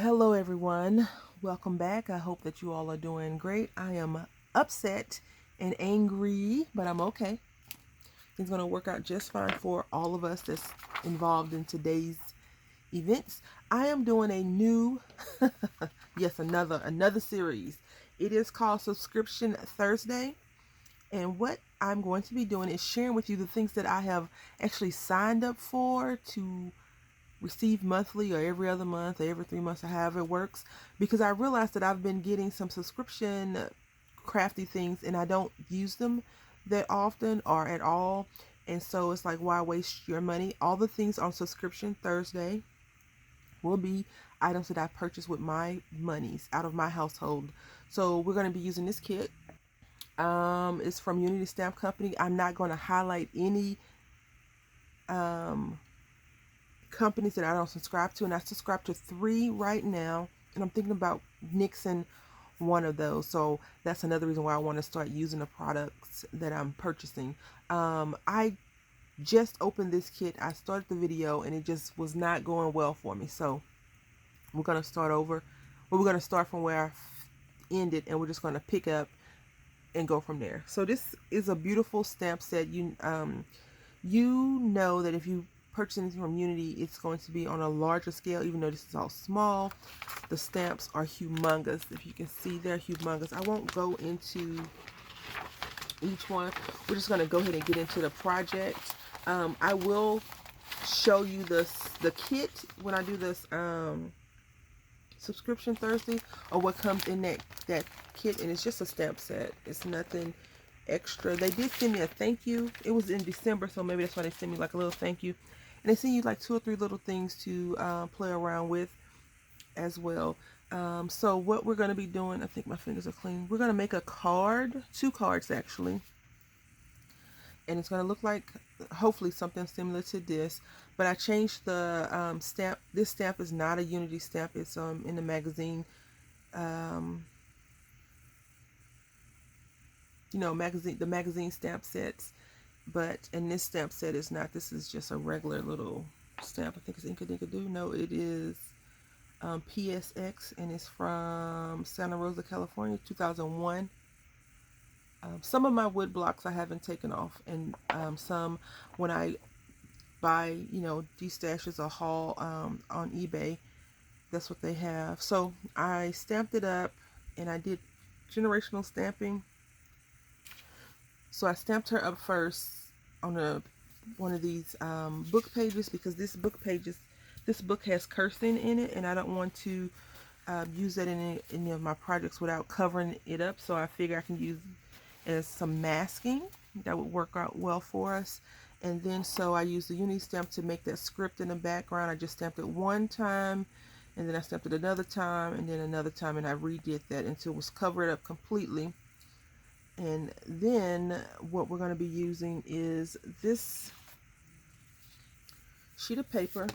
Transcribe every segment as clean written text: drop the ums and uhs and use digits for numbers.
Hello everyone. Welcome back. I hope that you all are doing great. I am upset and angry, but I'm okay. It's going to work out just fine for all of us that's involved in today's events. I am doing a new, yes, another series. It is called Subscription Thursday. And what I'm going to be doing is sharing with you the things that I have actually signed up for to receive monthly or every other month or every 3 months or however it works, because I realized that I've been getting some subscription crafty things and I don't use them that often or at all. And so it's like, why waste your money? All the things on Subscription Thursday will be items that I purchased with my monies out of my household. So we're going to be using this kit. It's from Unity Stamp Company. I'm not going to highlight any companies that I don't subscribe to, and I subscribe to 3 right now, and I'm thinking about nixing one of those. So that's another reason why I want to start using the products that I'm purchasing. I just opened this kit. I started the video and it just was not going well for me, so we're going to start over. We're going to start from where I ended, and we're just going to pick up and go from there. So this is a beautiful stamp set. You know that if you purchase anything from Unity, it's going to be on a larger scale, even though this is all small. The stamps are humongous. If you can see, they're humongous. I won't go into each one. We're just going to go ahead and get into the project. I will show you the kit when I do this Subscription Thursday, or what comes in that kit, and it's just a stamp set. It's nothing extra. They did send me a thank you. It was in December, so maybe that's why they sent me like a little thank you. And they send you like 2 or 3 little things to play around with as well. So what we're going to be doing, I think my fingers are clean. We're going to make a card, 2 cards actually. And it's going to look like, hopefully, something similar to this. But I changed the stamp. This stamp is not a Unity stamp. It's in the magazine. The magazine stamp sets. But in this stamp set is not. This is just a regular little stamp. I think it's Inkadinkadoo. No, it is PSX, and it's from Santa Rosa, California, 2001. Some of my wood blocks I haven't taken off, and some when I buy, destashes or haul on eBay, that's what they have. So I stamped it up, and I did generational stamping. So I stamped her up first on one of these book pages, because this book has cursing in it, and I don't want to use that in any of my projects without covering it up. So I figure I can use as some masking that would work out well for us. And then so I used the Unity stamp to make that script in the background. I just stamped it one time, and then I stamped it another time, and then another time, and I redid that until it was covered up completely. And then what we're going to be using is this sheet of paper,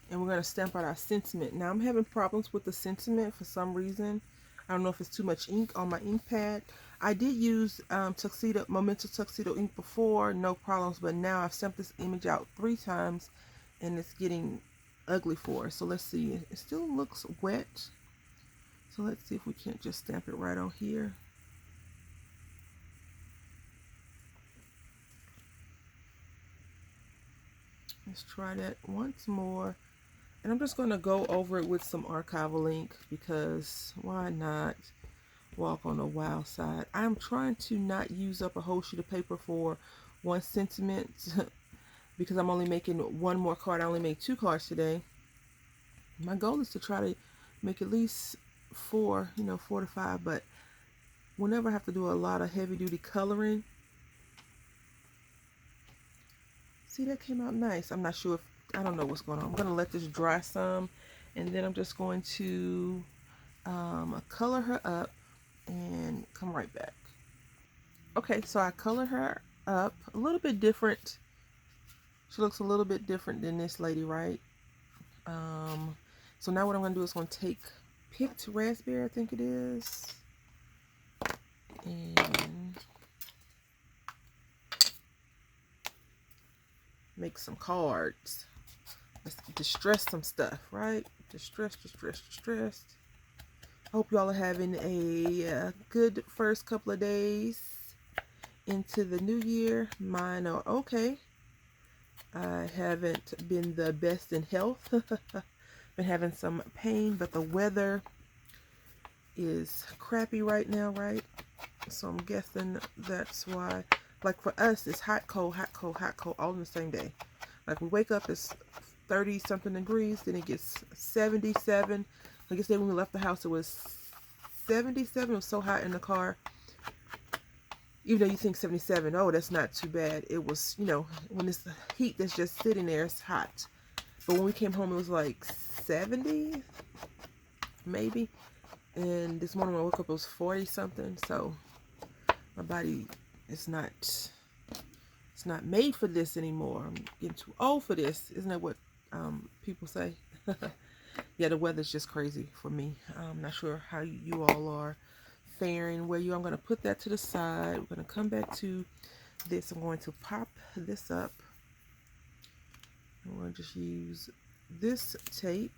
and we're going to stamp out our sentiment. Now I'm having problems with the sentiment for some reason. I don't know if it's too much ink on my ink pad. I did use Memento Tuxedo ink before, no problems, but now I've stamped this image out 3 times and it's getting ugly for us. So let's see, it still looks wet. So let's see if we can't just stamp it right on here. Let's try that once more. And I'm just going to go over it with some archival ink, because why not walk on the wild side? I'm trying to not use up a whole sheet of paper for one sentiment because I'm only making 1 more card. I only made 2 cards today. My goal is to try to make at least 4, 4 to 5, but whenever I have to do a lot of heavy duty coloring, see, that came out nice. I'm not sure if, I don't know what's going on. I'm going to let this dry some, and then I'm just going to color her up and come right back. Okay, so I colored her up a little bit different. She looks a little bit different than this lady, right? So now what I'm going to do is going to take picked raspberry, I think it is, and make some cards. distress some stuff, right? Distress. Hope y'all are having a good first couple of days into the new year. Mine are okay. I haven't been the best in health. Been having some pain, but the weather is crappy right now, right? So I'm guessing that's why. Like for us, it's hot, cold, all in the same day. Like we wake up, it's 30 something degrees, then it gets 77. Like I said, when we left the house, it was 77. It was so hot in the car. Even though you think 77, oh, that's not too bad. It was, you know, when it's the heat that's just sitting there, it's hot. But when we came home, it was like 70, maybe. And this morning when I woke up, it was 40 something. So my body is not, it's not made for this anymore. I'm getting too old for this. Isn't that what people say? Yeah, the weather's just crazy for me. I'm not sure how you all are faring where you. I'm going to put that to the side. We're going to come back to this. I'm going to pop this up. I'm going to just use this tape,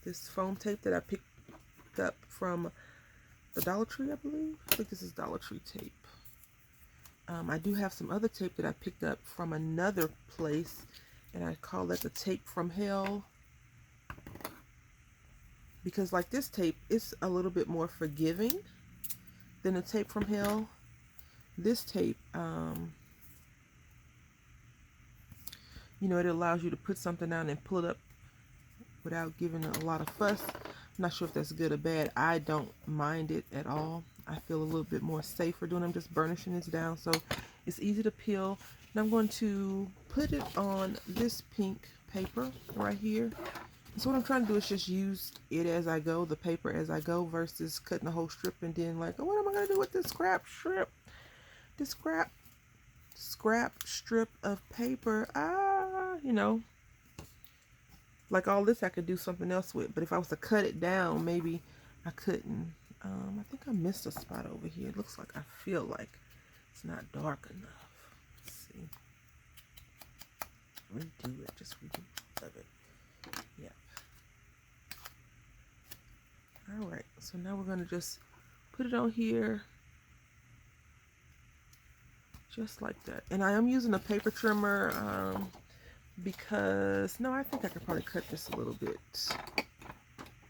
this foam tape that I picked up from the Dollar Tree, I believe. I think this is Dollar Tree tape. I do have some other tape that I picked up from another place, and I call that the tape from hell. Because like this tape, it's a little bit more forgiving than the tape from hell. This tape, you know, it allows you to put something down and pull it up without giving a lot of fuss. I'm not sure if that's good or bad. I don't mind it at all. I feel a little bit more safer doing it. I'm just burnishing this down so it's easy to peel. And I'm going to put it on this pink paper right here. So what I'm trying to do is just use it as I go, the paper as I go, versus cutting a whole strip and then like, oh, what am I going to do with this scrap strip? This scrap strip of paper. You know, like all this I could do something else with. But if I was to cut it down, maybe I couldn't. I think I missed a spot over here. It looks like, I feel like it's not dark enough. Let's see. Redo it. Just redo of it. Yeah. Alright, so now we're going to just put it on here just like that. And I am using a paper trimmer because, no, I think I could probably cut this a little bit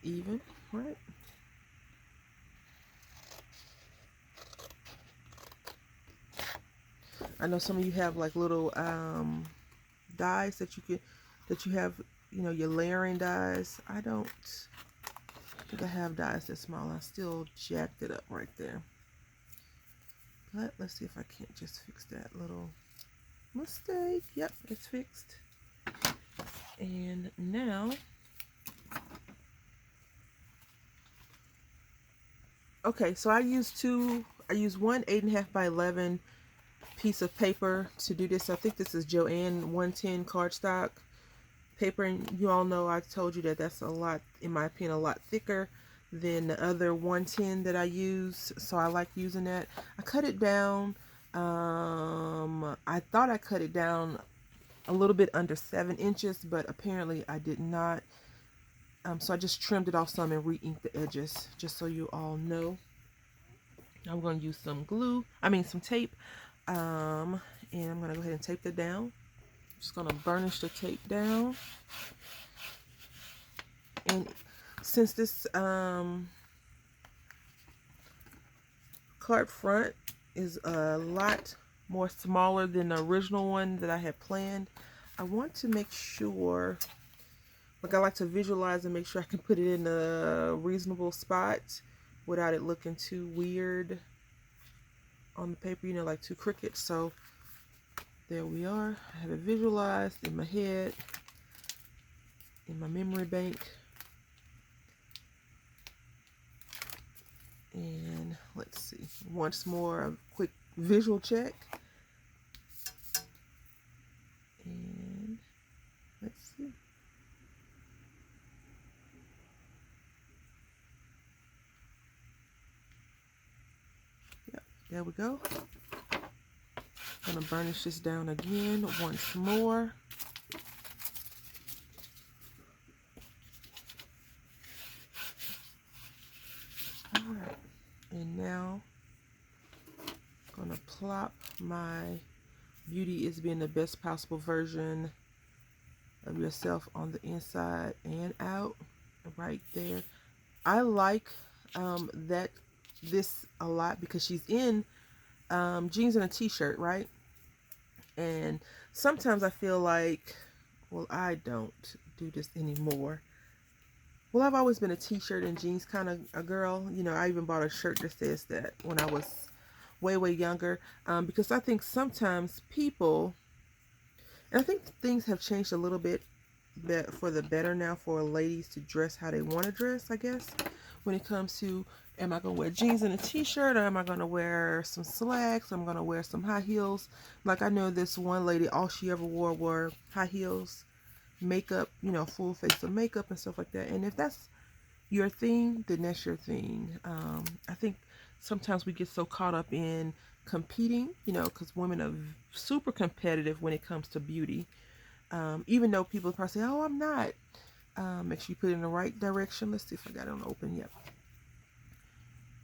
even, right? I know some of you have like little dies that you have, you know, your layering dies. I don't think I have dies that small. I still jacked it up right there. But let's see if I can't just fix that little mistake. Yep, it's fixed. And now, okay, so I use one 8.5 by 11 piece of paper to do this. I think this is Joann 110 cardstock paper, and you all know I told you that that's a lot, in my opinion, a lot thicker than the other 110 that I use, so I like using that. I cut it down. I thought I cut it down a little bit under 7 inches, but apparently I did not. So I just trimmed it off some and re-inked the edges, just so you all know. I'm going to use some some tape, and I'm going to go ahead and tape it down. I'm just going to burnish the tape down. And since this card front is a lot more smaller than the original one that I had planned, I want to make sure, like I like to visualize and make sure I can put it in a reasonable spot without it looking too weird on the paper, you know, like too crooked. So there we are. I have it visualized in my head, in my memory bank. And let's see, once more, a quick visual check. And let's see. Yep, there we go. I'm gonna burnish this down again once more. clop my beauty is being the best possible version of yourself on the inside and out, right there. I like that this a lot because she's in jeans and a t-shirt, right? And sometimes I feel like, well, I don't do this anymore. Well, I've always been a t-shirt and jeans kind of a girl. You know, I even bought a shirt that says that when I was way younger, because I think sometimes people, and I think things have changed a little bit for the better now for ladies to dress how they want to dress, I guess, when it comes to, am I going to wear jeans and a t-shirt, or am I going to wear some slacks, I'm going to wear some high heels. Like I know this one lady, all she ever wore were high heels, makeup, you know, full face of makeup and stuff like that. And if that's your thing, then that's your thing. I think sometimes we get so caught up in competing, you know, because women are super competitive when it comes to beauty. Even though people probably say, oh, I'm not. Make sure you put it in the right direction. Let's see if I got it on open yet.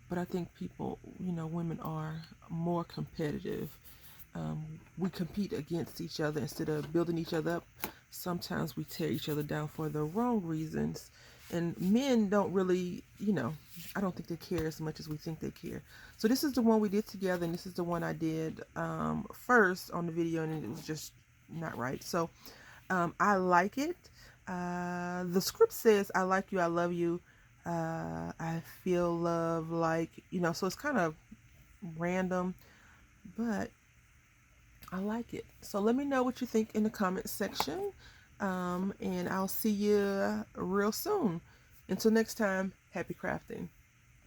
But I think people, you know, women are more competitive. We compete against each other instead of building each other up. Sometimes we tear each other down for the wrong reasons. And men don't really, you know, I don't think they care as much as we think they care. So this is the one we did together, and this is the one I did first on the video, and it was just not right. So I like it. The script says, I like you, I love you, I feel love, like, you know, so it's kind of random, but I like it. So let me know what you think in the comment section, and I'll see you real soon. Until next time, happy crafting.